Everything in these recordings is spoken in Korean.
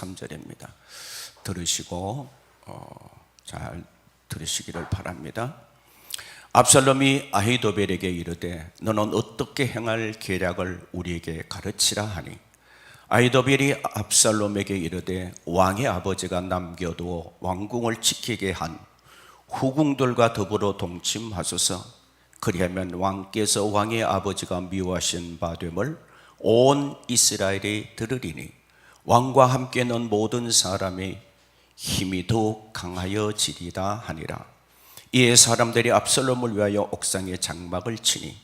3절입니다. 들으시고 잘 들으시기를 바랍니다. 압살롬이 아히도벨에게 이르되 너는 어떻게 행할 계략을 우리에게 가르치라 하니, 아히도벨이 압살롬에게 이르되 왕의 아버지가 남겨두어 왕궁을 지키게 한 후궁들과 더불어 동침하소서. 그리하면 왕께서 왕의 아버지가 미워하신 바 됨을 온 이스라엘이 들으리니 왕과 함께는 모든 사람이 힘이 더욱 강하여지리다 하니라. 이에 사람들이 압살롬을 위하여 옥상에 장막을 치니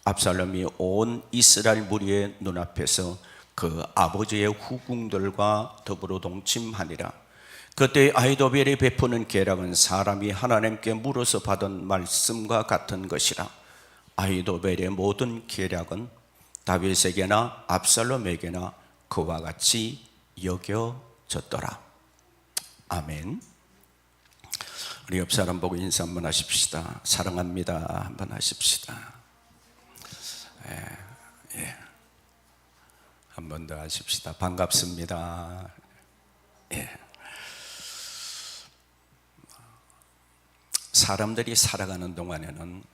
압살롬이 온 이스라엘 무리의 눈앞에서 그 아버지의 후궁들과 더불어 동침하니라. 그때 아히도벨이 베푸는 계략은 사람이 하나님께 물어서 받은 말씀과 같은 것이라. 아히도벨의 모든 계략은 다윗에게나 압살롬에게나 그와 같이 여겨졌더라. 아멘. 우리 옆 사람 보고 인사 한번 하십시다. 사랑합니다 한번 하십시다. 한 번 더 하십시다. 반갑습니다. 사람들이 살아가는 동안에는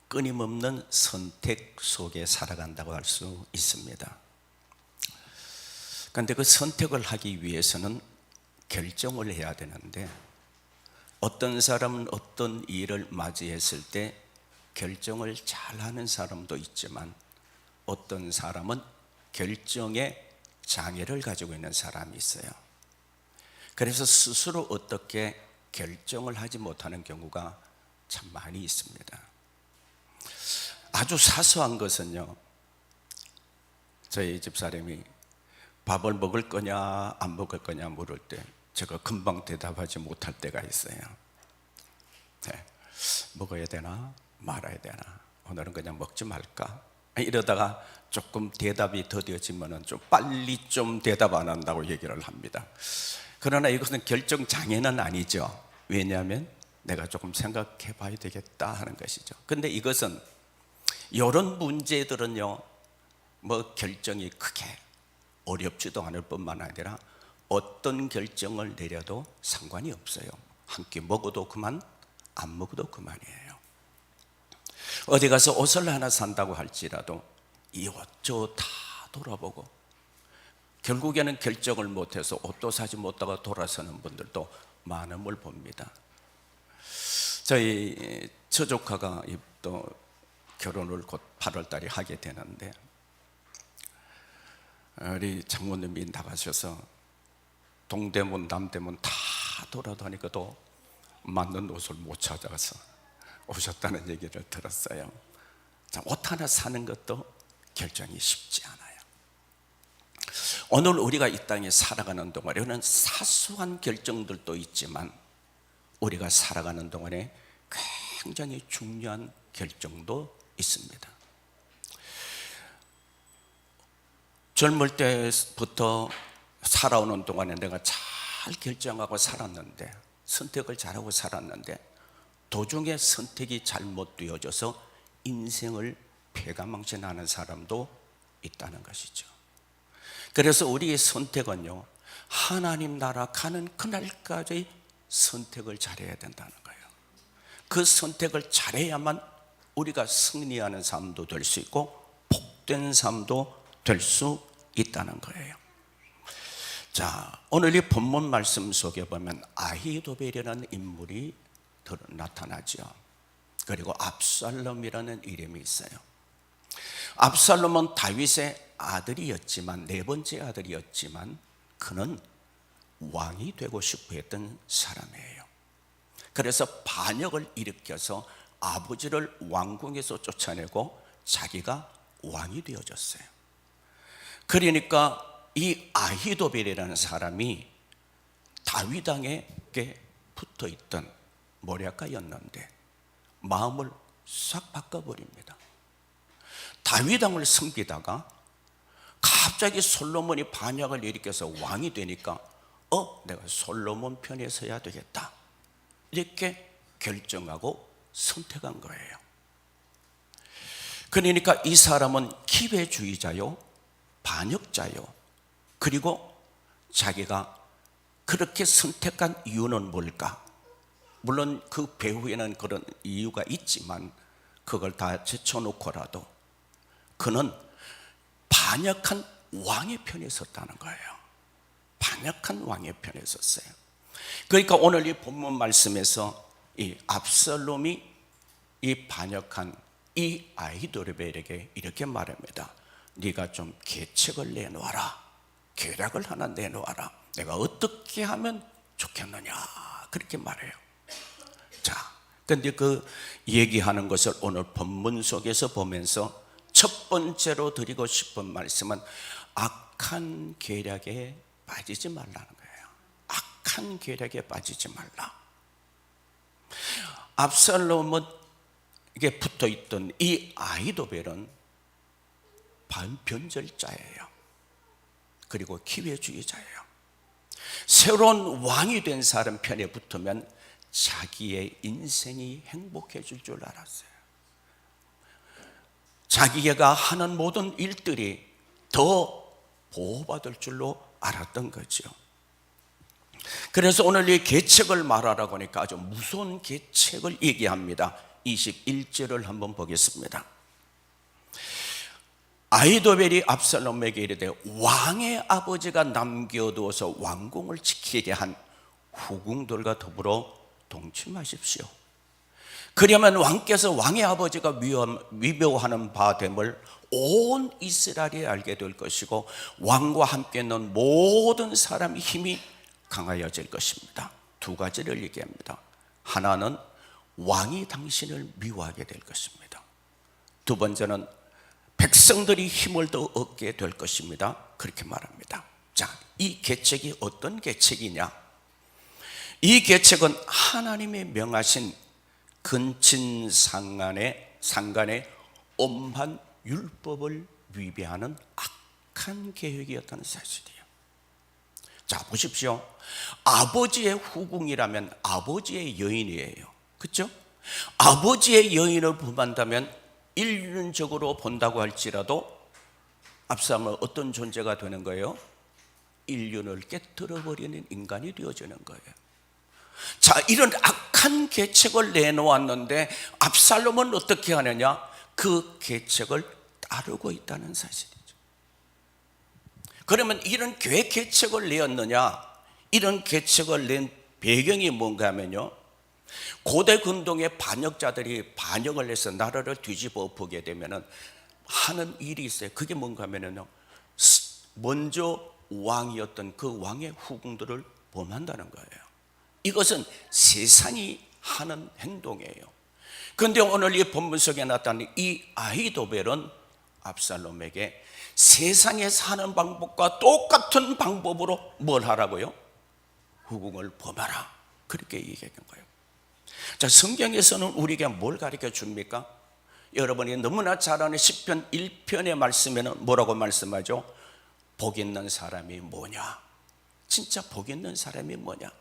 끊임없는 선택 속에 살아간다고 할 수 있습니다. 그런데 그 선택을 하기 위해서는 결정을 해야 되는데, 어떤 사람은 어떤 일을 맞이했을 때 결정을 잘하는 사람도 있지만 어떤 사람은 결정에 장애를 가지고 있는 사람이 있어요. 그래서 스스로 어떻게 결정을 하지 못하는 경우가 참 많이 있습니다. 아주 사소한 것은요, 저희 집사람이 밥을 먹을 거냐 안 먹을 거냐 물을 때 제가 금방 대답하지 못할 때가 있어요. 먹어야 되나 말아야 되나, 오늘은 그냥 먹지 말까, 이러다가 조금 대답이 더뎌지면 좀 빨리 좀 대답 안 한다고 얘기를 합니다. 그러나 이것은 결정 장애는 아니죠. 왜냐하면 내가 조금 생각해 봐야 되겠다 하는 것이죠. 근데 이것은 이런 문제들은요, 뭐 결정이 크게 어렵지도 않을 뿐만 아니라 어떤 결정을 내려도 상관이 없어요. 한 끼 먹어도 그만, 안 먹어도 그만이에요. 어디 가서 옷을 하나 산다고 할지라도 이것저것 다 돌아보고 결국에는 결정을 못해서 옷도 사지 못하고 돌아서는 분들도 많음을 봅니다. 저희 처조카가 또 결혼을 곧 8월 달에 하게 되는데, 우리 장모님이 나가셔서 동대문 남대문 다 돌아다니고도 맞는 옷을 못 찾아서 오셨다는 얘기를 들었어요. 옷 하나 사는 것도 결정이 쉽지 않아요. 오늘 우리가 이 땅에 살아가는 동안에는 사소한 결정들도 있지만 우리가 살아가는 동안에 굉장히 중요한 결정도 있습니다. 젊을 때부터 살아오는 동안에 내가 잘 결정하고 살았는데, 선택을 잘하고 살았는데 도중에 선택이 잘못되어져서 인생을 패가망신하는 사람도 있다는 것이죠. 그래서 우리의 선택은요, 하나님 나라 가는 그날까지 선택을 잘해야 된다는 거예요. 그 선택을 잘해야만 우리가 승리하는 삶도 될 수 있고 복된 삶도 될 수 있다는 거예요. 자, 오늘 이 본문 말씀 속에 보면 아히도벨이라는 인물이 나타나죠. 그리고 압살롬이라는 이름이 있어요. 압살롬은 다윗의 아들이었지만, 네 번째 아들이었지만 그는 왕이 되고 싶어 했던 사람이에요. 그래서 반역을 일으켜서 아버지를 왕궁에서 쫓아내고 자기가 왕이 되어졌어요. 그러니까 이 아히도벨이라는 사람이 다윗 왕에게 붙어있던 모략가였는데 마음을 싹 바꿔버립니다. 다윗 왕을 섬기다가 갑자기 솔로몬이 반역을 일으켜서 왕이 되니까 내가 솔로몬 편에 서야 되겠다, 이렇게 결정하고 선택한 거예요. 그러니까 이 사람은 기회주의자요, 반역자요, 그리고 자기가 그렇게 선택한 이유는 뭘까? 물론 그 배후에는 그런 이유가 있지만 그걸 다 제쳐놓고라도 그는 반역한 왕의 편에 섰다는 거예요. 반역한 왕의 편에 섰어요. 그러니까 오늘 이 본문 말씀에서 이 압살롬이 이 반역한 이 아히도베엘에게 이렇게 말합니다. 네가 좀 계책을 내놓아라. 계략을 하나 내놓아라. 내가 어떻게 하면 좋겠느냐, 그렇게 말해요. 자, 근데 그 얘기하는 것을 오늘 본문 속에서 보면서 첫 번째로 드리고 싶은 말씀은 악한 계략에 빠지지 말라는 거예요. 악한 계략에 빠지지 말라. 압살롬에게 붙어있던 이 아히도벨은 반변절자예요. 그리고 기회주의자예요. 새로운 왕이 된 사람 편에 붙으면 자기의 인생이 행복해질 줄 알았어요. 자기가 하는 모든 일들이 더 보호받을 줄로 알았던 거죠. 그래서 오늘 이 계책을 말하라고 하니까 아주 무서운 계책을 얘기합니다. 21절을 한번 보겠습니다. 아히도벨이 압살롬에게 이르되 왕의 아버지가 남겨두어서 왕궁을 지키게 한 후궁들과 더불어 동침하십시오. 그러면 왕께서 왕의 아버지가 위배하는 바 됨을 온 이스라엘이 알게 될 것이고 왕과 함께 있는 모든 사람의 힘이 강하여질 것입니다. 두 가지를 얘기합니다. 하나는 왕이 당신을 미워하게 될 것입니다. 두 번째는 백성들이 힘을 더 얻게 될 것입니다. 그렇게 말합니다. 자, 이 계책이 어떤 계책이냐? 이 계책은 하나님이 명하신 근친상간의 엄한 율법을 위배하는 악한 계획이었다는 사실이에요. 자, 보십시오. 아버지의 후궁이라면 아버지의 여인이에요. 그렇죠? 아버지의 여인을 범한다면 인륜적으로 본다고 할지라도 압살롬은 어떤 존재가 되는 거예요? 인륜을 깨뜨려버리는 인간이 되어지는 거예요. 자, 이런 악한 계책을 내놓았는데 압살롬은 어떻게 하느냐? 그 계책을 따르고 있다는 사실이죠. 그러면 이런 계책을 내었느냐? 이런 계책을 낸 배경이 뭔가 하면요, 고대 근동의 반역자들이 반역을 해서 나라를 뒤집어 엎게 되면 하는 일이 있어요. 그게 뭔가 하면요, 먼저 왕이었던 그 왕의 후궁들을 범한다는 거예요. 이것은 세상이 하는 행동이에요. 그런데 오늘 이 본문 속에 나타난 이 아히도벨은 압살롬에게 세상에 사는 방법과 똑같은 방법으로 뭘 하라고요? 후궁을 범하라, 그렇게 얘기한 거예요. 자, 성경에서는 우리에게 뭘 가르쳐 줍니까? 여러분이 너무나 잘 아는 시편 1편의 말씀에는 뭐라고 말씀하죠? 복 있는 사람이 뭐냐? 진짜 복 있는 사람이 뭐냐?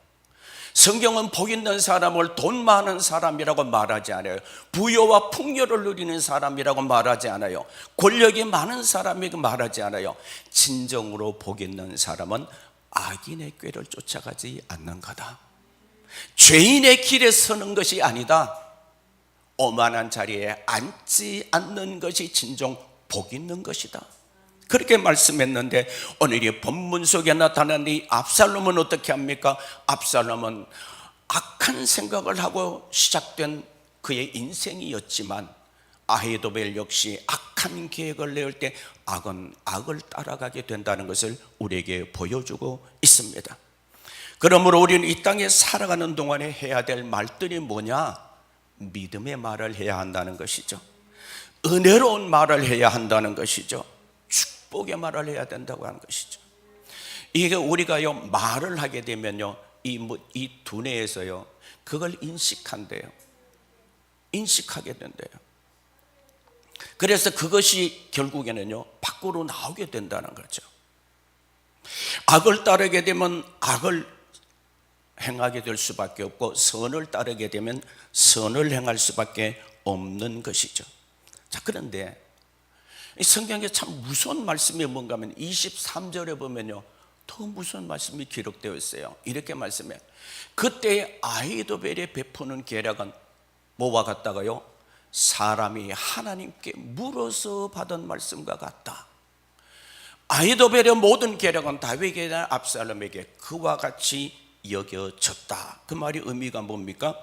성경은 복 있는 사람을 돈 많은 사람이라고 말하지 않아요. 부여와 풍요를 누리는 사람이라고 말하지 않아요. 권력이 많은 사람이라고 말하지 않아요. 진정으로 복 있는 사람은 악인의 꾀를 쫓아가지 않는 거다. 죄인의 길에 서는 것이 아니다. 오만한 자리에 앉지 않는 것이 진정 복 있는 것이다. 그렇게 말씀했는데 오늘 이 본문 속에 나타난 이 압살롬은 어떻게 합니까? 압살롬은 악한 생각을 하고 시작된 그의 인생이었지만 아히도벨 역시 악한 계획을 내올 때 악은 악을 따라가게 된다는 것을 우리에게 보여주고 있습니다. 그러므로 우리는 이 땅에 살아가는 동안에 해야 될 말들이 뭐냐? 믿음의 말을 해야 한다는 것이죠. 은혜로운 말을 해야 한다는 것이죠. 축복의 말을 해야 된다고 하는 것이죠. 이게 우리가요, 말을 하게 되면요, 이 두뇌에서요, 그걸 인식한대요. 인식하게 된대요. 그래서 그것이 결국에는요, 밖으로 나오게 된다는 거죠. 악을 따르게 되면 악을 행하게 될 수밖에 없고, 선을 따르게 되면 선을 행할 수밖에 없는 것이죠. 자, 그런데 이 성경에 참 무서운 말씀이 뭔가 하면 23절에 보면요, 더 무슨 말씀이 기록되어 있어요. 이렇게 말씀해. 그때 아히도벨이 베푸는 계략은 뭐와 같다가요? 사람이 하나님께 물어서 받은 말씀과 같다. 아히도벨의 모든 계략은 다윗에게 압살롬에게 그와 같이 여겨졌다. 그 말이 의미가 뭡니까?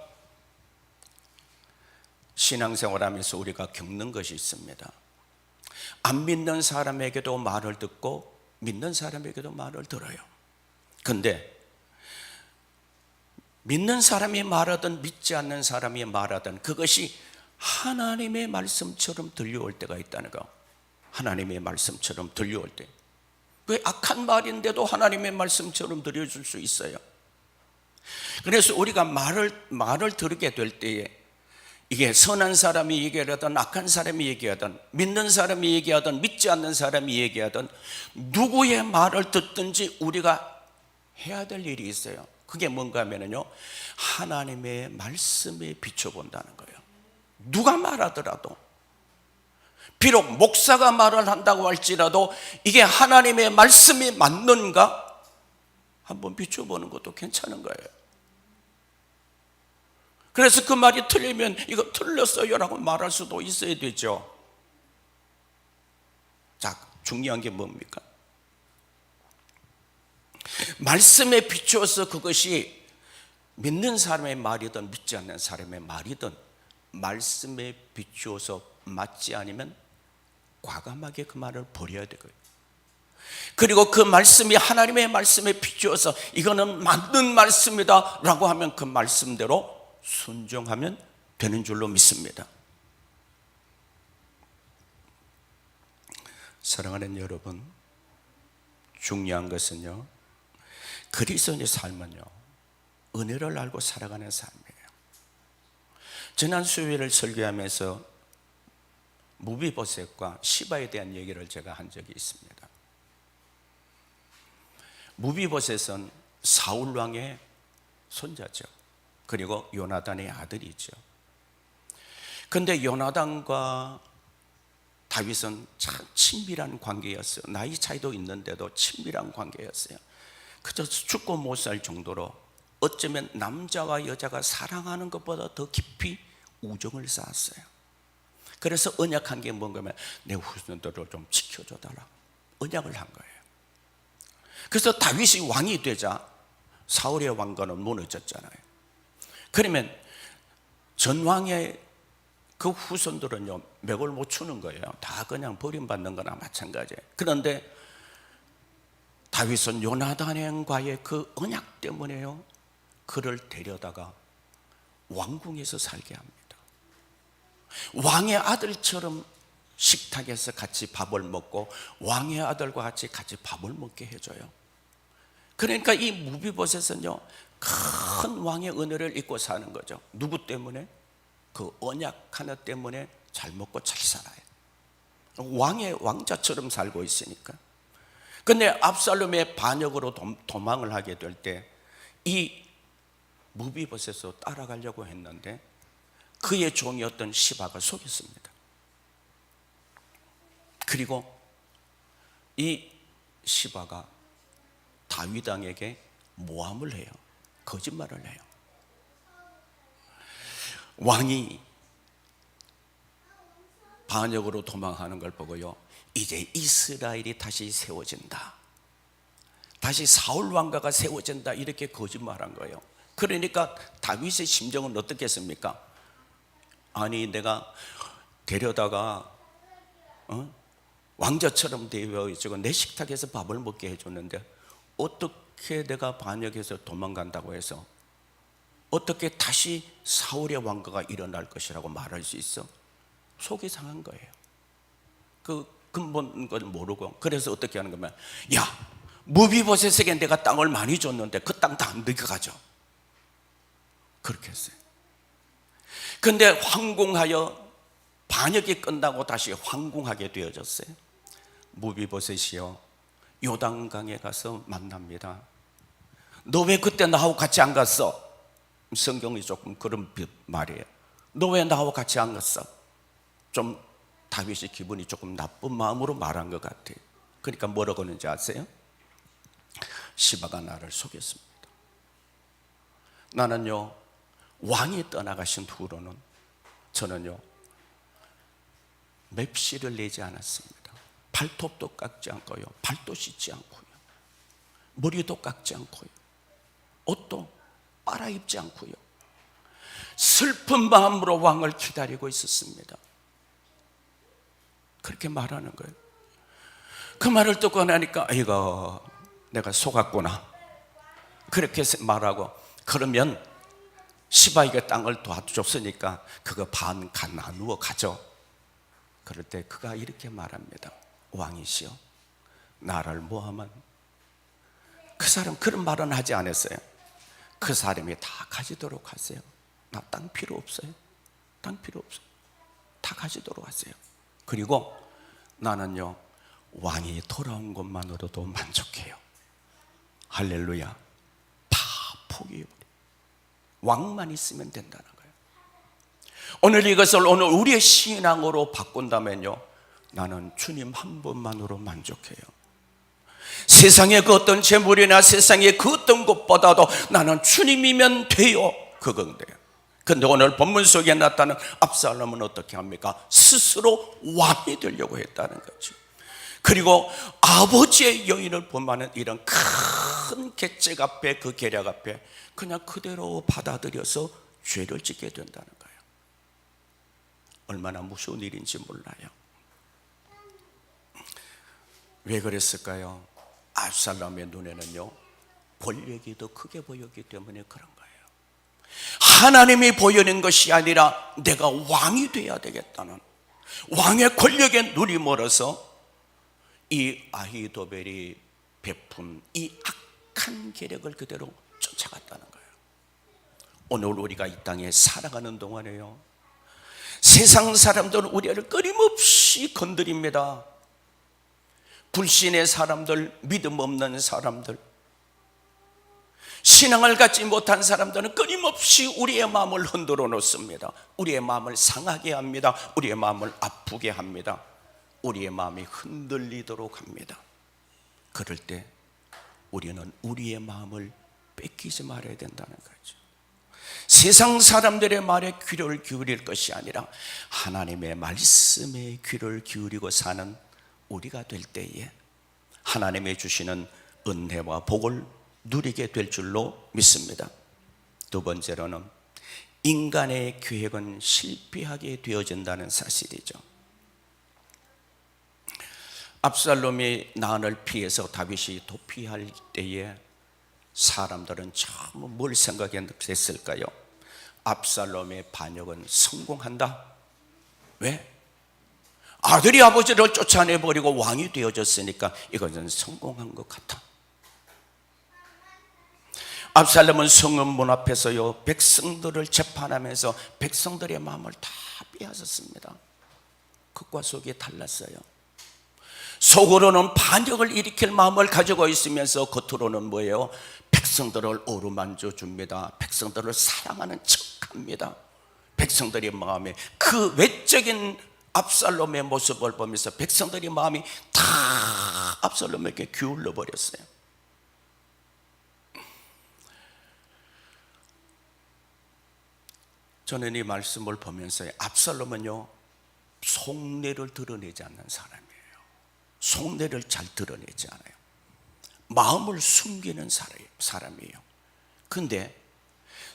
신앙생활하면서 우리가 겪는 것이 있습니다. 안 믿는 사람에게도 말을 듣고 믿는 사람에게도 말을 들어요. 근데 믿는 사람이 말하든 믿지 않는 사람이 말하든 그것이 하나님의 말씀처럼 들려올 때가 있다는 거. 하나님의 말씀처럼 들려올 때. 왜 악한 말인데도 하나님의 말씀처럼 들려줄 수 있어요. 그래서 우리가 말을 들게 될 때에 이게 선한 사람이 얘기하든 악한 사람이 얘기하든 믿는 사람이 얘기하든 믿지 않는 사람이 얘기하든 누구의 말을 듣든지 우리가 해야 될 일이 있어요. 그게 뭔가 하면요, 하나님의 말씀에 비춰본다는 거예요. 누가 말하더라도, 비록 목사가 말을 한다고 할지라도 이게 하나님의 말씀이 맞는가 한번 비춰보는 것도 괜찮은 거예요. 그래서 그 말이 틀리면 이거 틀렸어요 라고 말할 수도 있어야 되죠. 자, 중요한 게 뭡니까? 말씀에 비추어서 그것이 믿는 사람의 말이든 믿지 않는 사람의 말이든 말씀에 비추어서 맞지 않으면 과감하게 그 말을 버려야 되고요. 그리고 그 말씀이 하나님의 말씀에 비추어서 이거는 맞는 말씀이다 라고 하면 그 말씀대로 순종하면 되는 줄로 믿습니다. 사랑하는 여러분, 중요한 것은요, 그리스도인의 삶은요, 은혜를 알고 살아가는 삶이에요. 지난 수요일을 설교하면서 무비보셋과 시바에 대한 얘기를 제가 한 적이 있습니다. 무비보셋은 사울 왕의 손자죠. 그리고 요나단의 아들이죠. 그런데 요나단과 다윗은 참 친밀한 관계였어요. 나이 차이도 있는데도 친밀한 관계였어요. 그저 죽고 못 살 정도로 어쩌면 남자와 여자가 사랑하는 것보다 더 깊이 우정을 쌓았어요. 그래서 언약한 게 뭔가 하면 내 후손들을 좀 지켜줘달라 언약을 한 거예요. 그래서 다윗이 왕이 되자 사울의 왕권은 무너졌잖아요. 그러면 전왕의 그 후손들은요, 맥을 못 추는 거예요. 다 그냥 버림받는 거나 마찬가지예요. 그런데 다윗은 요나단과의 그 언약 때문에요, 그를 데려다가 왕궁에서 살게 합니다. 왕의 아들처럼 식탁에서 같이 밥을 먹고 왕의 아들과 같이 밥을 먹게 해줘요. 그러니까 이 무비보셋은요, 큰 왕의 은혜를 입고 사는 거죠. 누구 때문에? 그 언약 하나 때문에 잘 먹고 잘 살아요. 왕의 왕자처럼 살고 있으니까. 근데 압살롬의 반역으로 도망을 하게 될 때 이 무비보셋을 따라가려고 했는데 그의 종이었던 시바가 속였습니다. 그리고 이 시바가 다윗 왕에게 모함을 해요. 거짓말을 해요. 왕이 반역으로 도망하는 걸 보고요, 이제 이스라엘이 다시 세워진다, 다시 사울 왕가가 세워진다, 이렇게 거짓말한 거예요. 그러니까 다윗의 심정은 어떻겠습니까? 아니, 내가 데려다가 왕자처럼 되어있고 내 식탁에서 밥을 먹게 해줬는데 어떻게 내가 반역해서 도망간다고 해서 어떻게 다시 사울의 왕가가 일어날 것이라고 말할 수 있어? 속이 상한 거예요. 그 근본 걸 모르고. 그래서 어떻게 하는 거면, 야, 무비보셋에게 내가 땅을 많이 줬는데 그 땅 다 네가 가져, 그렇게 했어요. 근데 황궁하여 반역이 끝나고 다시 황궁하게 되어졌어요. 무비보셋이요, 요단강에 가서 만납니다. 너 왜 그때 나하고 같이 안 갔어? 성경이 조금 그런 말이에요. 너 왜 나하고 같이 안 갔어? 좀 다윗이 기분이 조금 나쁜 마음으로 말한 것 같아요. 그러니까 뭐라고 하는지 아세요? 시바가 나를 속였습니다. 나는요, 왕이 떠나가신 후로는 저는요, 맵시를 내지 않았습니다. 발톱도 깎지 않고요, 발도 씻지 않고요, 머리도 깎지 않고요, 옷도 빨아입지 않고요, 슬픈 마음으로 왕을 기다리고 있었습니다. 그렇게 말하는 거예요. 그 말을 듣고 나니까 이거 내가 속았구나, 그렇게 말하고, 그러면 시바에게 땅을 도와줬으니까 그거 반 나누어 가져. 그럴 때 그가 이렇게 말합니다. 왕이시여, 나를 모하면, 그 사람 그런 말은 하지 않았어요. 그 사람이 다 가지도록 하세요. 나 땅 필요 없어요. 땅 필요 없어요. 다 가지도록 하세요. 그리고 나는요, 왕이 돌아온 것만으로도 만족해요. 할렐루야. 다 포기해버려. 왕만 있으면 된다는 거예요. 오늘 이것을 오늘 우리의 신앙으로 바꾼다면요, 나는 주님 한 분만으로 만족해요. 세상의 그 어떤 재물이나 세상의 그 어떤 것보다도 나는 주님이면 돼요. 그건 돼요. 근데 오늘 본문 속에 나타난 압살롬은 어떻게 합니까? 스스로 왕이 되려고 했다는 거죠. 그리고 아버지의 여인을 보면은 이런 큰 계책 앞에, 그 계략 앞에 그냥 그대로 받아들여서 죄를 짓게 된다는 거예요. 얼마나 무서운 일인지 몰라요. 왜 그랬을까요? 압살롬의 눈에는요, 권력이 더 크게 보였기 때문에 그런 거예요. 하나님이 보여낸 것이 아니라 내가 왕이 돼야 되겠다는, 왕의 권력에 눈이 멀어서 이 아히도벨이 베푼 이 악한 계략을 그대로 쫓아갔다는 거예요. 오늘 우리가 이 땅에 살아가는 동안에요, 세상 사람들은 우리를 끊임없이 건드립니다. 불신의 사람들, 믿음 없는 사람들, 신앙을 갖지 못한 사람들은 끊임없이 우리의 마음을 흔들어 놓습니다. 우리의 마음을 상하게 합니다. 우리의 마음을 아프게 합니다. 우리의 마음이 흔들리도록 합니다. 그럴 때 우리는 우리의 마음을 뺏기지 말아야 된다는 거죠. 세상 사람들의 말에 귀를 기울일 것이 아니라 하나님의 말씀에 귀를 기울이고 사는 우리가 될 때에 하나님이 주시는 은혜와 복을 누리게 될 줄로 믿습니다. 두 번째로는 인간의 계획은 실패하게 되어진다는 사실이죠. 압살롬이 난을 피해서 다윗이 도피할 때에 사람들은 처음 뭘 생각했을까요? 압살롬의 반역은 성공한다. 왜? 아들이 아버지를 쫓아내버리고 왕이 되어졌으니까 이것은 성공한 것 같아. 압살롬은 성읍 문 앞에서요, 백성들을 재판하면서 백성들의 마음을 다 빼앗았습니다. 극과 속이 달랐어요. 속으로는 반역을 일으킬 마음을 가지고 있으면서 겉으로는 뭐예요? 백성들을 어루만져 줍니다. 백성들을 사랑하는 척합니다. 백성들의 마음에 그 외적인 압살롬의 모습을 보면서 백성들의 마음이 다 압살롬에게 기울어 버렸어요. 저는 이 말씀을 보면서 압살롬은요, 속내를 드러내지 않는 사람이에요. 속내를 잘 드러내지 않아요. 마음을 숨기는 사람이에요. 근데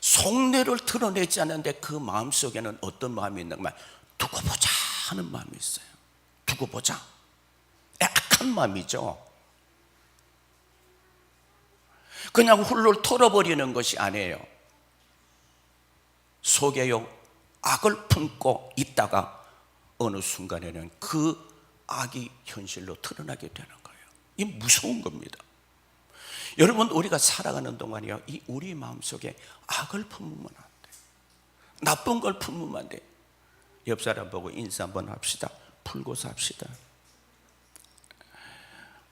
속내를 드러내지 않는데 그 마음 속에는 어떤 마음이 있는가? 두고 보자 하는 마음이 있어요. 두고 보자. 약한 마음이죠. 그냥 훌훌 털어버리는 것이 아니에요. 속에요, 악을 품고 있다가 어느 순간에는 그 악이 현실로 드러나게 되는 거예요. 이 무서운 겁니다. 여러분, 우리가 살아가는 동안이요, 이 우리 마음속에 악을 품으면 안 돼. 나쁜 걸 품으면 안 돼. 옆 사람 보고 인사 한번 합시다. 풀고 삽시다.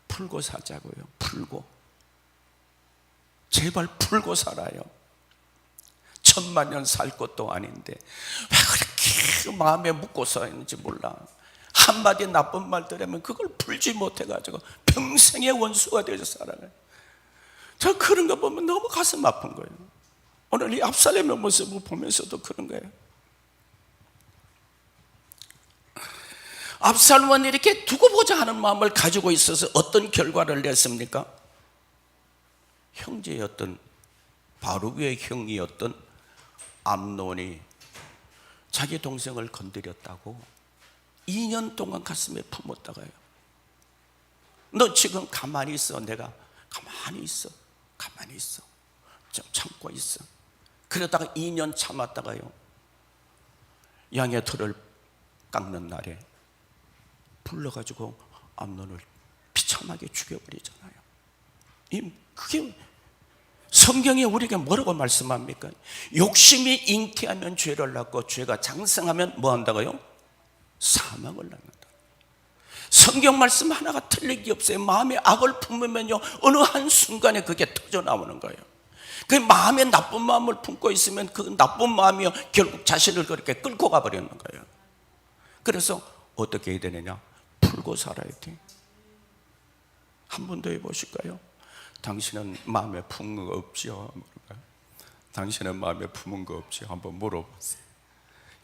풀고 사자고요. 풀고. 제발 풀고 살아요. 1000만 년 살 것도 아닌데 왜 그렇게 마음에 묻고 사는지 몰라. 한마디 나쁜 말 들으면 그걸 풀지 못해가지고 평생의 원수가 되어서 살아가요. 저 그런 거 보면 너무 가슴 아픈 거예요. 오늘 이 압살롬의 모습을 보면서도 그런 거예요. 압살롬은 이렇게 두고 보자 하는 마음을 가지고 있어서 어떤 결과를 냈습니까? 형제였던 바루크의 형이었던 암논이 자기 동생을 건드렸다고 2년 동안 가슴에 품었다가요. 너 지금 가만히 있어. 내가 가만히 있어. 가만히 있어. 좀 참고 있어. 그러다가 2년 참았다가요, 양의 털을 깎는 날에 불러가지고 암논을 비참하게 죽여버리잖아요. 그게 성경에 우리에게 뭐라고 말씀합니까? 욕심이 잉태하면 죄를 낳고 죄가 장성하면 뭐 한다고요? 사망을 낳는다. 성경 말씀 하나가 틀린 게 없어요. 마음에 악을 품으면요, 어느 한순간에 그게 터져 나오는 거예요. 그 마음에 나쁜 마음을 품고 있으면 그 나쁜 마음이요, 결국 자신을 그렇게 끌고 가버리는 거예요. 그래서 어떻게 해야 되느냐? 풀고 살아야 돼. 한 번 더 해보실까요? 당신은 마음에 품은 거 없지요? 당신은 마음에 품은 거 없지요? 한번 물어보세요.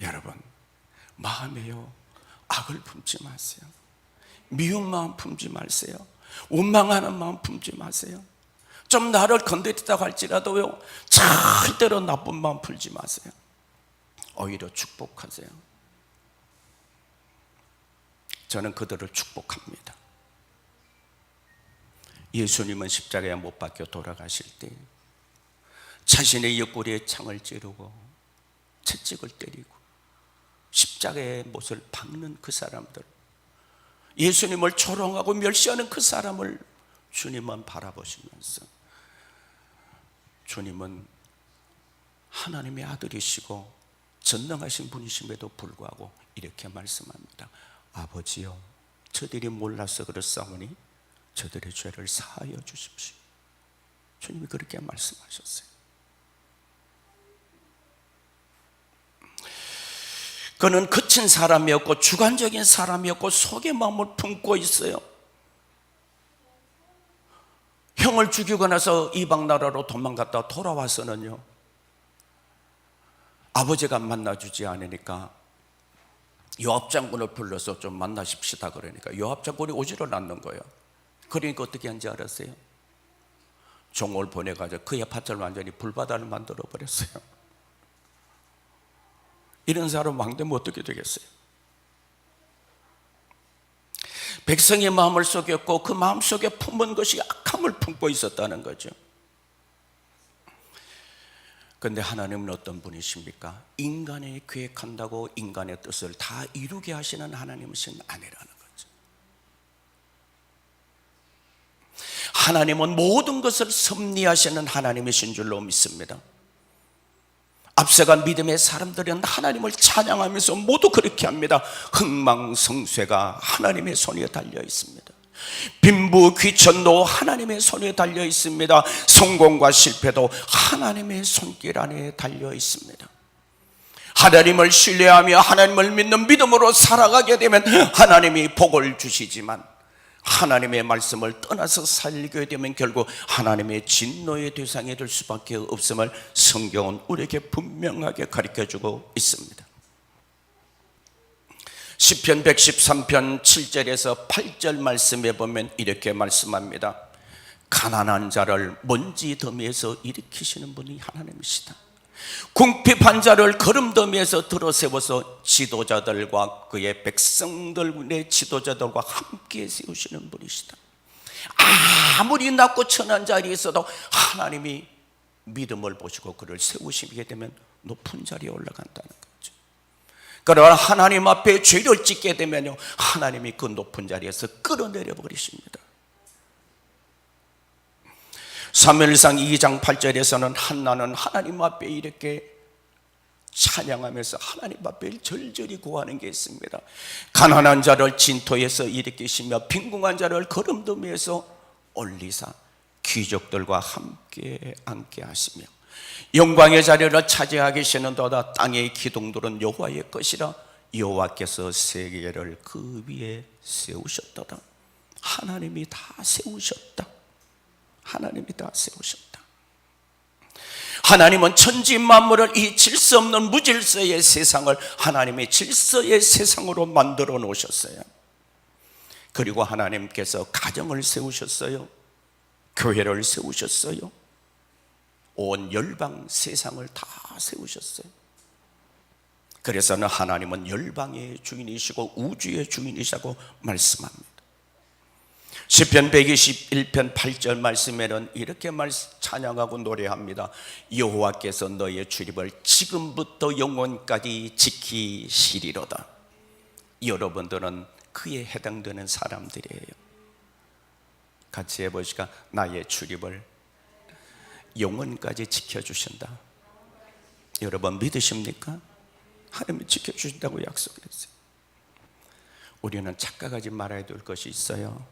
여러분, 마음에요, 악을 품지 마세요. 미운 마음 품지 마세요. 원망하는 마음 품지 마세요. 좀 나를 건드렸다고 할지라도요, 절대로 나쁜 마음 풀지 마세요. 오히려 축복하세요. 저는 그들을 축복합니다. 예수님은 십자가에 못 박혀 돌아가실 때 자신의 옆구리에 창을 찌르고 채찍을 때리고 십자가의 못을 박는 그 사람들, 예수님을 조롱하고 멸시하는 그 사람을 주님은 바라보시면서, 주님은 하나님의 아들이시고 전능하신 분이심에도 불구하고 이렇게 말씀합니다. 아버지요, 저들이 몰라서 그렇사오니 저들의 죄를 사하여 주십시오. 주님이 그렇게 말씀하셨어요. 그는 거친 사람이었고 주관적인 사람이었고 속의 마음을 품고 있어요. 형을 죽이고 나서 이방 나라로 도망갔다 돌아와서는요, 아버지가 만나주지 않으니까 요압 장군을 불러서 좀 만나십시다 그러니까 요압 장군이 오지를 않는 거예요. 그러니까 어떻게 한지 알았어요? 종을 보내가지고 그의 밭을 완전히 불바다를 만들어 버렸어요. 이런 사람 왕 되면 어떻게 되겠어요? 백성의 마음을 속였고 그 마음 속에 품은 것이 악함을 품고 있었다는 거죠. 그런데 하나님은 어떤 분이십니까? 인간이 계획한다고 인간의 뜻을 다 이루게 하시는 하나님이신 아니라는 거죠. 하나님은 모든 것을 섭리하시는 하나님이신 줄로 믿습니다. 앞서간 믿음의 사람들은 하나님을 찬양하면서 모두 그렇게 합니다. 흥망성쇠가 하나님의 손에 달려 있습니다. 빈부귀천도 하나님의 손에 달려 있습니다. 성공과 실패도 하나님의 손길 안에 달려 있습니다. 하나님을 신뢰하며 하나님을 믿는 믿음으로 살아가게 되면 하나님이 복을 주시지만, 하나님의 말씀을 떠나서 살게 되면 결국 하나님의 진노의 대상이 될 수밖에 없음을 성경은 우리에게 분명하게 가르쳐주고 있습니다. 시편 113편 7절에서 8절 말씀에 보면 이렇게 말씀합니다. 가난한 자를 먼지 더미에서 일으키시는 분이 하나님이시다. 궁핍한 자를 거름더미에서 들어세워서 지도자들과 그의 백성들의 지도자들과 함께 세우시는 분이시다. 아무리 낮고 천한 자리에 있어도 하나님이 믿음을 보시고 그를 세우시게 되면 높은 자리에 올라간다는 거죠. 그러나 하나님 앞에 죄를 짓게 되면요, 하나님이 그 높은 자리에서 끌어내려 버리십니다. 사무엘상 2장 8절에서는 한나는 하나님 앞에 이렇게 찬양하면서 하나님 앞에 절절히 구하는 게 있습니다. 가난한 자를 진토에서 일으키시며 빈궁한 자를 거름더미에서 올리사 귀족들과 함께 앉게 하시며 영광의 자리를 차지하게 계시는도다. 땅의 기둥들은 여호와의 것이라 여호와께서 세계를 그 위에 세우셨도다. 하나님이 다 세우셨다. 하나님이 다 세우셨다. 하나님은 천지 만물을, 이 질서 없는 무질서의 세상을 하나님의 질서의 세상으로 만들어 놓으셨어요. 그리고 하나님께서 가정을 세우셨어요. 교회를 세우셨어요. 온 열방 세상을 다 세우셨어요. 그래서는 하나님은 열방의 주인이시고 우주의 주인이시라고 말씀합니다. 시편 121편 8절 말씀에는 이렇게 찬양하고 노래합니다. 여호와께서 너의 출입을 지금부터 영원까지 지키시리로다. 여러분들은 그에 해당되는 사람들이에요. 같이 해보시까? 나의 출입을 영원까지 지켜주신다. 여러분 믿으십니까? 하나님이 지켜주신다고 약속했어요. 우리는 착각하지 말아야 될 것이 있어요.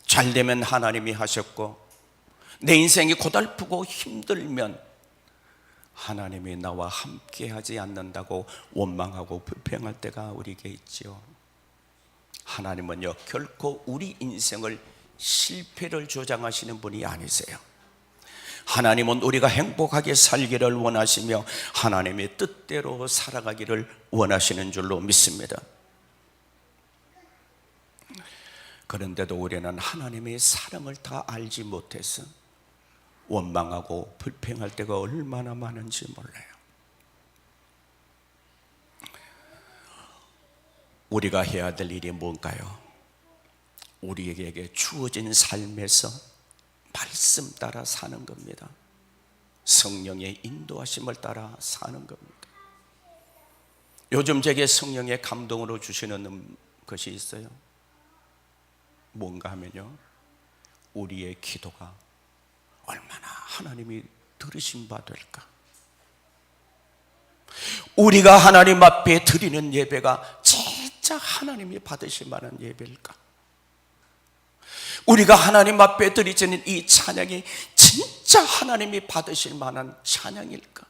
잘 되면 하나님이 하셨고, 내 인생이 고달프고 힘들면 하나님이 나와 함께 하지 않는다고 원망하고 불평할 때가 우리에게 있지요. 하나님은요, 결코 우리 인생을 실패를 주장하시는 분이 아니세요. 하나님은 우리가 행복하게 살기를 원하시며 하나님의 뜻대로 살아가기를 원하시는 줄로 믿습니다. 그런데도 우리는 하나님의 사랑을 다 알지 못해서 원망하고 불평할 때가 얼마나 많은지 몰라요. 우리가 해야 될 일이 뭔가요? 우리에게 주어진 삶에서 말씀 따라 사는 겁니다. 성령의 인도하심을 따라 사는 겁니다. 요즘 제게 성령의 감동으로 주시는 것이 있어요. 뭔가 하면요, 우리의 기도가 얼마나 하나님이 들으신 바 될까? 우리가 하나님 앞에 드리는 예배가 진짜 하나님이 받으실 만한 예배일까? 우리가 하나님 앞에 드리는 이 찬양이 진짜 하나님이 받으실 만한 찬양일까?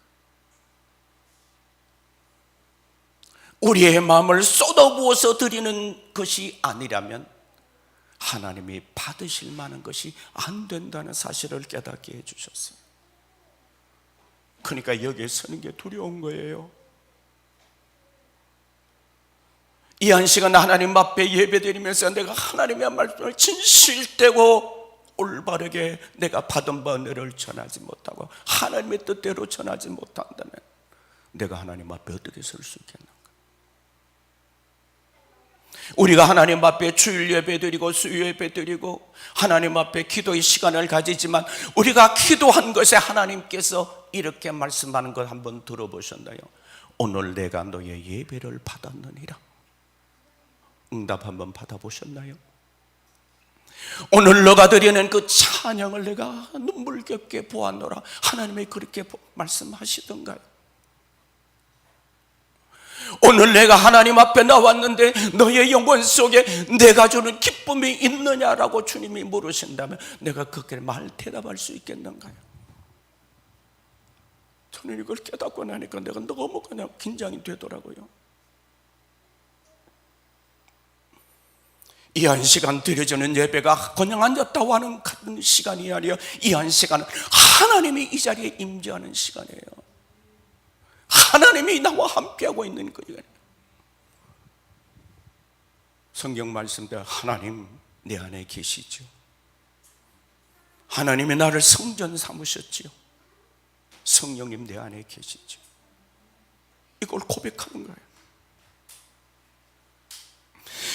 우리의 마음을 쏟아부어서 드리는 것이 아니라면 하나님이 받으실 만한 것이 안 된다는 사실을 깨닫게 해주셨어요. 그러니까 여기에 서는 게 두려운 거예요. 이 한 시간 하나님 앞에 예배드리면서 내가 하나님의 말씀을 진실되고 올바르게 내가 받은 바 은혜를 전하지 못하고 하나님의 뜻대로 전하지 못한다면 내가 하나님 앞에 어떻게 설 수 있겠는가? 우리가 하나님 앞에 주일 예배 드리고 수요 예배 드리고 하나님 앞에 기도의 시간을 가지지만 우리가 기도한 것에 하나님께서 이렇게 말씀하는 것 한번 들어보셨나요? 오늘 내가 너의 예배를 받았느니라. 응답 한번 받아보셨나요? 오늘 너가 드리는 그 찬양을 내가 눈물겹게 보았노라. 하나님이 그렇게 말씀하시던가요? 오늘 내가 하나님 앞에 나왔는데 너의 영혼 속에 내가 주는 기쁨이 있느냐라고 주님이 물으신다면 내가 그렇게 말 대답할 수 있겠는가요? 저는 이걸 깨닫고 나니까 내가 너무 그냥 긴장이 되더라고요. 이 한 시간 드려지는 예배가 그냥 앉았다고 하는 같은 시간이 아니에요. 이 한 시간은 하나님이 이 자리에 임재하는 시간이에요. 하나님이 나와 함께하고 있는 거예요. 성경 말씀대로 하나님 내 안에 계시죠. 하나님이 나를 성전 삼으셨지요. 성령님 내 안에 계시죠. 이걸 고백하는 거예요.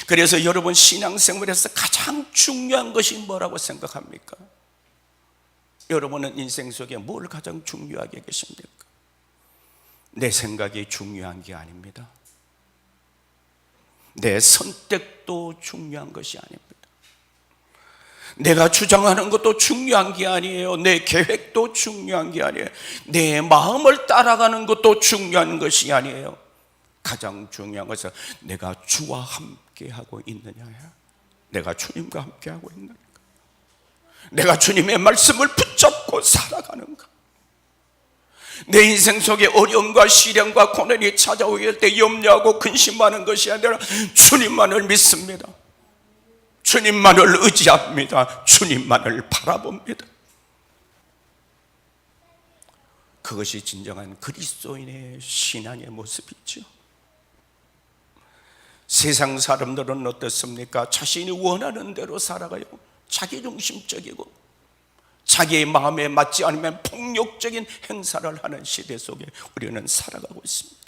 그래서 여러분 신앙생활에서 가장 중요한 것이 뭐라고 생각합니까? 여러분은 인생 속에 뭘 가장 중요하게 계십니까? 내 생각이 중요한 게 아닙니다. 내 선택도 중요한 것이 아닙니다. 내가 주장하는 것도 중요한 게 아니에요. 내 계획도 중요한 게 아니에요. 내 마음을 따라가는 것도 중요한 것이 아니에요. 가장 중요한 것은 내가 주와 함께 하고 있느냐야. 내가 주님과 함께 하고 있는가? 내가 주님의 말씀을 붙잡고 살아가는가? 내 인생 속에 어려움과 시련과 고난이 찾아오게 될 때 염려하고 근심하는 것이 아니라 주님만을 믿습니다. 주님만을 의지합니다. 주님만을 바라봅니다. 그것이 진정한 그리스도인의 신앙의 모습이죠. 세상 사람들은 어떻습니까? 자신이 원하는 대로 살아가요. 자기중심적이고 자기의 마음에 맞지 않으면 폭력적인 행사를 하는 시대 속에 우리는 살아가고 있습니다.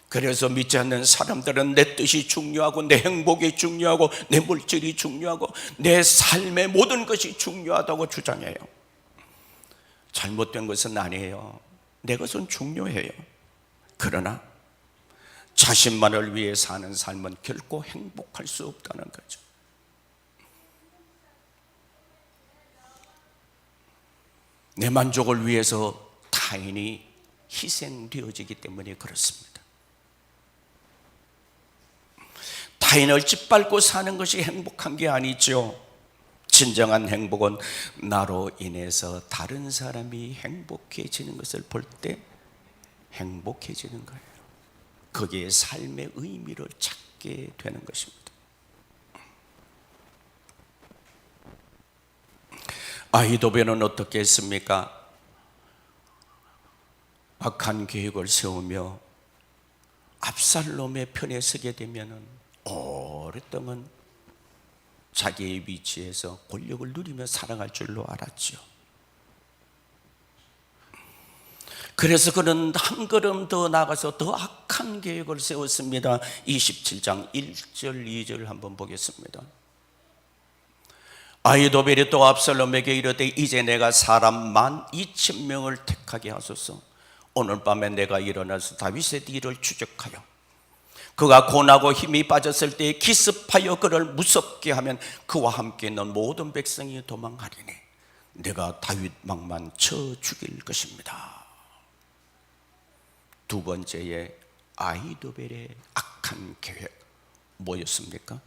그래서 믿지 않는 사람들은 내 뜻이 중요하고 내 행복이 중요하고 내 물질이 중요하고 내 삶의 모든 것이 중요하다고 주장해요. 잘못된 것은 아니에요. 내 것은 중요해요. 그러나 자신만을 위해 사는 삶은 결코 행복할 수 없다는 거죠. 내 만족을 위해서 타인이 희생되어지기 때문에 그렇습니다. 타인을 짓밟고 사는 것이 행복한 게 아니죠. 진정한 행복은 나로 인해서 다른 사람이 행복해지는 것을 볼 때 행복해지는 거예요. 거기에 삶의 의미를 찾게 되는 것입니다. 아히도벨은 어떻게 했습니까? 악한 계획을 세우며 압살롬의 편에 서게 되면 오랫동안 자기의 위치에서 권력을 누리며 살아갈 줄로 알았죠. 그래서 그는 한 걸음 더 나가서 더 악한 계획을 세웠습니다. 27장 1절 2절 한번 보겠습니다. 아히도벨이 또 압살롬에게 이르되 이제 내가 사람 12,000명을 택하게 하소서. 오늘 밤에 내가 일어나서 다윗의 뒤를 추적하여 그가 고나고 힘이 빠졌을 때 기습하여 그를 무섭게 하면 그와 함께 있는 모든 백성이 도망하리니 내가 다윗 막만 쳐 죽일 것입니다. 두 번째의 아히도벨의 악한 계획 뭐였습니까?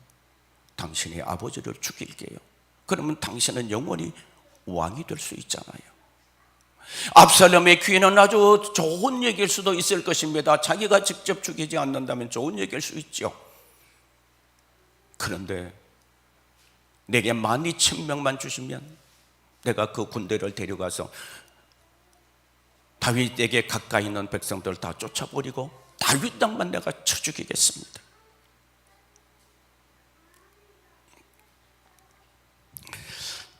당신의 아버지를 죽일게요. 그러면 당신은 영원히 왕이 될 수 있잖아요. 압살롬의 귀에는 아주 좋은 얘기일 수도 있을 것입니다. 자기가 직접 죽이지 않는다면 좋은 얘기일 수 있죠. 그런데 내게 12,000명만 주시면 내가 그 군대를 데려가서 다윗에게 가까이 있는 백성들 다 쫓아버리고 다윗 땅만 내가 쳐 죽이겠습니다.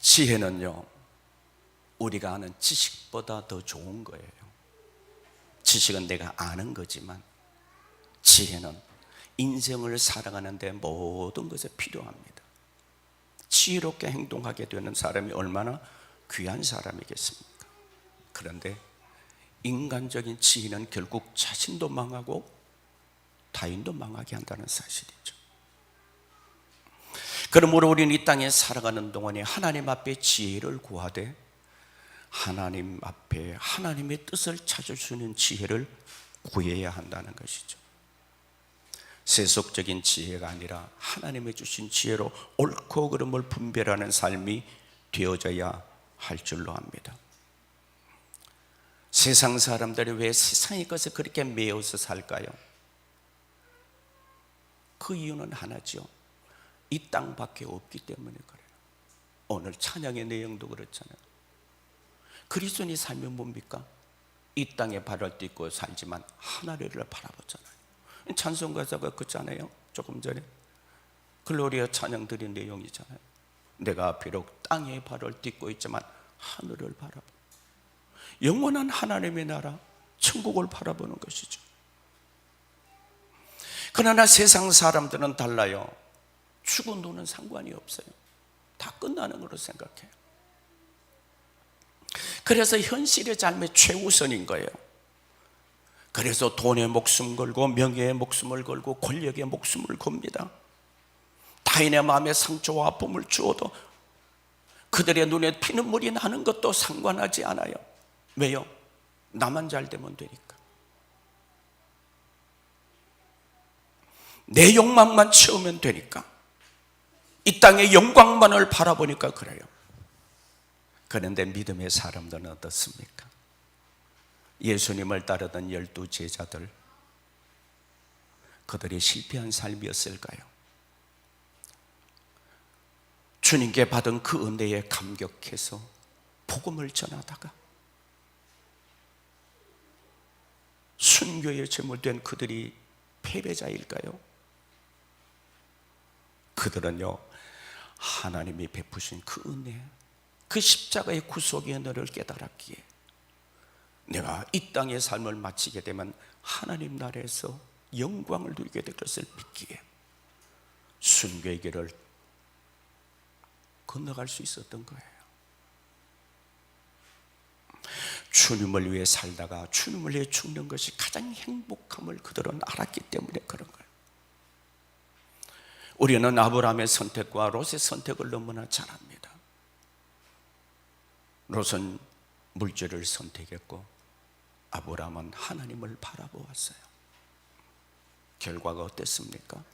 지혜는요, 우리가 아는 지식보다 더 좋은 거예요. 지식은 내가 아는 거지만 지혜는 인생을 살아가는 데 모든 것에 필요합니다. 지혜롭게 행동하게 되는 사람이 얼마나 귀한 사람이겠습니까? 그런데 인간적인 지혜는 결국 자신도 망하고 타인도 망하게 한다는 사실이죠. 그러므로 우리는 이 땅에 살아가는 동안에 하나님 앞에 지혜를 구하되 하나님 앞에 하나님의 뜻을 찾을 수 있는 지혜를 구해야 한다는 것이죠. 세속적인 지혜가 아니라 하나님의 주신 지혜로 옳고 그름을 분별하는 삶이 되어져야 할 줄로 압니다. 세상 사람들이 왜 세상의 것에 그렇게 매여서 살까요? 그 이유는 하나죠. 이 땅밖에 없기 때문에 그래요. 오늘 찬양의 내용도 그렇잖아요. 그리스도인의 삶이 뭡니까? 이 땅에 발을 딛고 살지만 하늘을 바라보잖아요. 찬송 가사가 그렇잖아요. 조금 전에 글로리아 찬양 드린 내용이잖아요. 내가 비록 땅에 발을 딛고 있지만 하늘을 바라보, 영원한 하나님의 나라 천국을 바라보는 것이죠. 그러나 세상 사람들은 달라요. 죽은 돈은 상관이 없어요. 다 끝나는 걸로 생각해요. 그래서 현실의 삶의 최우선인 거예요. 그래서 돈에 목숨 걸고 명예에 목숨을 걸고 권력에 목숨을 겁니다. 타인의 마음에 상처와 아픔을 주어도 그들의 눈에 피눈물이 나는 것도 상관하지 않아요. 왜요? 나만 잘 되면 되니까. 내 욕망만 채우면 되니까. 이 땅의 영광만을 바라보니까 그래요. 그런데 믿음의 사람들은 어떻습니까? 예수님을 따르던 12 제자들, 그들이 실패한 삶이었을까요? 주님께 받은 그 은혜에 감격해서 복음을 전하다가 순교에 제물된 그들이 패배자일까요? 그들은요, 하나님이 베푸신 그 은혜, 그 십자가의 구속의 은혜를 깨달았기에 내가 이 땅의 삶을 마치게 되면 하나님 나라에서 영광을 누리게 될 것을 믿기에 순교의 길을 건너갈 수 있었던 거예요. 주님을 위해 살다가 주님을 위해 죽는 것이 가장 행복함을 그들은 알았기 때문에 그런 거예요. 우리는 아브라함의 선택과 롯의 선택을 너무나 잘 압니다. 롯은 물질을 선택했고 아브라함은 하나님을 바라보았어요. 결과가 어땠습니까?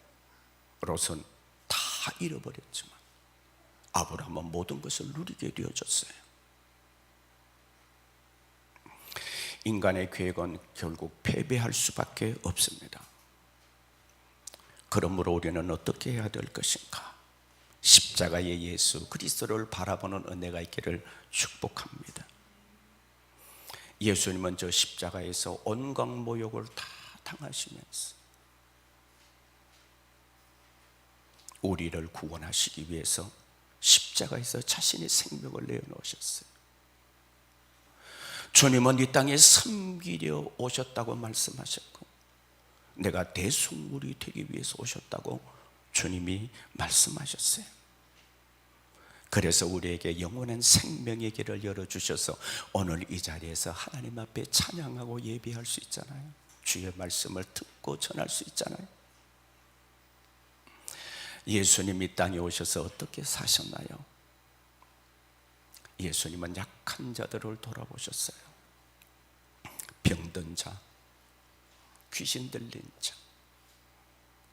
롯은 다 잃어버렸지만 아브라함은 모든 것을 누리게 되어졌어요. 인간의 계획은 결국 패배할 수밖에 없습니다. 그러므로 우리는 어떻게 해야 될 것인가? 십자가의 예수 그리스도를 바라보는 은혜가 있기를 축복합니다. 예수님은 저 십자가에서 온갖 모욕을 다 당하시면서 우리를 구원하시기 위해서 십자가에서 자신의 생명을 내어놓으셨어요. 주님은 이 땅에 섬기려 오셨다고 말씀하셨고 내가 대속물이 되기 위해서 오셨다고 주님이 말씀하셨어요. 그래서 우리에게 영원한 생명의 길을 열어주셔서 오늘 이 자리에서 하나님 앞에 찬양하고 예배할 수 있잖아요. 주의 말씀을 듣고 전할 수 있잖아요. 예수님 이 땅에 오셔서 어떻게 사셨나요? 예수님은 약한 자들을 돌아보셨어요. 병든 자, 귀신 들린 자,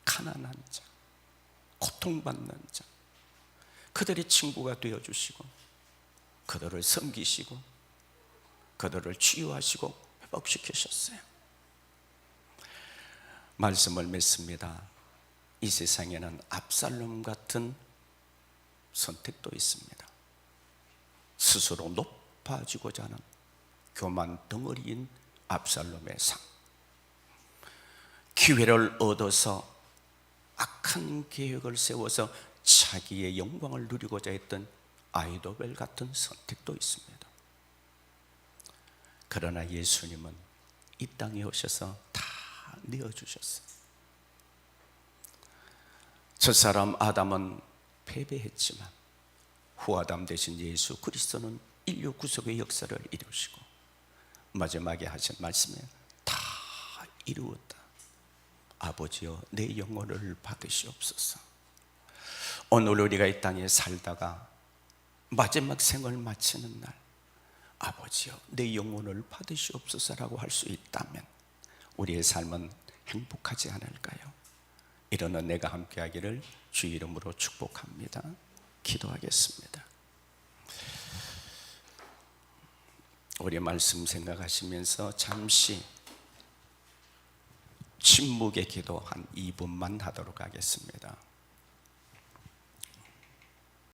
가난한 자, 고통받는 자, 그들의 친구가 되어주시고 그들을 섬기시고 그들을 치유하시고 회복시키셨어요. 말씀을 맺습니다. 이 세상에는 압살롬 같은 선택도 있습니다. 스스로 높아지고자 하는 교만 덩어리인 압살롬의 삶, 기회를 얻어서 악한 계획을 세워서 자기의 영광을 누리고자 했던 아이도벨 같은 선택도 있습니다. 그러나 예수님은 이 땅에 오셔서 다 내어주셨어요. 첫사람 아담은 패배했지만 후아담 대신 예수 그리스도는 인류 구속의 역사를 이루시고 마지막에 하신 말씀에 다 이루었다. 아버지여 내 영혼을 받으시옵소서. 오늘 우리가 이 땅에 살다가 마지막 생을 마치는 날 아버지여 내 영혼을 받으시옵소서라고 할 수 있다면 우리의 삶은 행복하지 않을까요? 이런 은혜가 함께하기를 주 이름으로 축복합니다. 기도하겠습니다. 우리 말씀 생각하시면서 잠시 침묵의 기도 한 2분만 하도록 하겠습니다.